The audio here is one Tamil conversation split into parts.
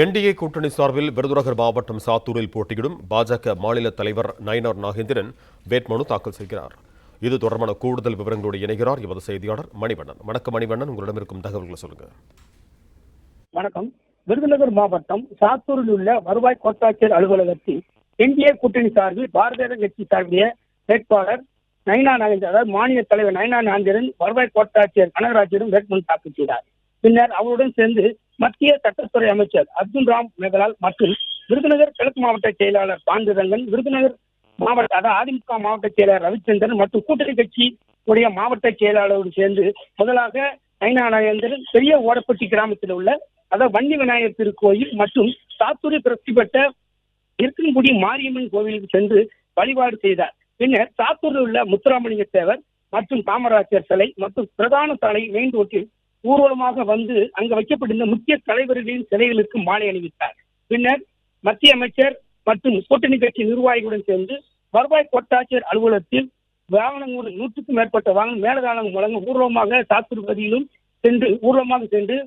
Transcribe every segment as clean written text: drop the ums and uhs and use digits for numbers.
என்டிஏ கூட்டணி சார்பில் விருதுநகர் மாவட்டம் சாத்தூரில் போட்டியிடும் பாஜக மாநில தலைவர் நயினார் நாகேந்திரன் வேட்புமனு தாக்கல் செய்கிறார். இது தொடர்பான கூடுதல் விவரங்களோடு இணைகிறார் எமது செய்தியாளர் மணிவண்ணன். வணக்கம் மணிவண்ணன், உங்களிடம் இருக்கும் தகவல்களை சொல்லுங்க. வணக்கம். விருதுநகர் மாவட்டம் சாத்தூரில் உள்ள வருவாய் கோட்டாட்சியர் அலுவலகத்தில் என்டிஏ கூட்டணி சார்பில் பாரதிய ஜனதா கட்சி சார்பிய வேட்பாளர் நயினார் நாகேந்திரன், அதாவது மாநில தலைவர் நயினார் நாகேந்திரன் வருவாய் கோட்டாட்சியர் கனகராஜிடம் வேட்புமனு தாக்கல் செய்தார். பின்னர் அவருடன் சேர்ந்து மத்திய சட்டத்துறை அமைச்சர் அர்ஜுன் ராம் மேகவால் மற்றும் விருதுநகர் கிழக்கு மாவட்ட செயலாளர் பாண்டுரங்கன், விருதுநகர் மாவட்ட அதாவது அதிமுக மாவட்ட செயலாளர் ரவிச்சந்திரன் மற்றும் கூட்டணி கட்சி உடைய மாவட்ட செயலாளரோடு சேர்ந்து முதலாக நயினார் நாகேந்திரன் பெரிய ஓடப்பட்டி கிராமத்தில் உள்ள அதாவது வன்னி விநாயகர் திருக்கோயில் மற்றும் சாத்தூரில் பிரசித்தி பெற்ற இருக்கன்குடி மாரியம்மன் கோவிலுக்கு சென்று வழிபாடு செய்தார். பின்னர் சாத்தூரில் உள்ள முத்துராமலிங்க தேவர் மற்றும் காமராஜர் சிலை மற்றும் பிரதான சாலை மெயின் ரோட்டில் ஊர்வலமாக வந்து அங்கு வைக்கப்பட்டிருந்த முக்கிய தலைவர்களின் சிலைகளுக்கு மாலை அணிவித்தார். பின்னர் மத்திய அமைச்சர் மற்றும் கூட்டணி கட்சி நிர்வாகிகளுடன் சேர்ந்து வருவாய் கோட்டாட்சியர் அலுவலகத்தில் வாகனங்கள் 100க்கும் மேற்பட்ட வாகனம் மேலதாளம் வழங்க ஊர்வலமாக சாத்தூர் பகுதியிலும் ஊர்வலமாக சென்று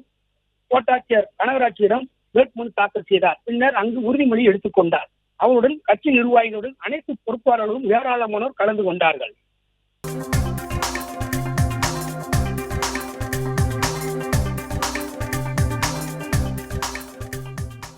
கோட்டாட்சியர் கனகராட்சியிடம் வேட்புமனு தாக்கல் செய்தார். பின்னர் அங்கு உறுதிமொழி எடுத்துக் கொண்டார். அவருடன் கட்சி நிர்வாகிகளுடன் அனைத்து பொறுப்பாளர்களும் ஏராளமானோர் கலந்து கொண்டார்கள்.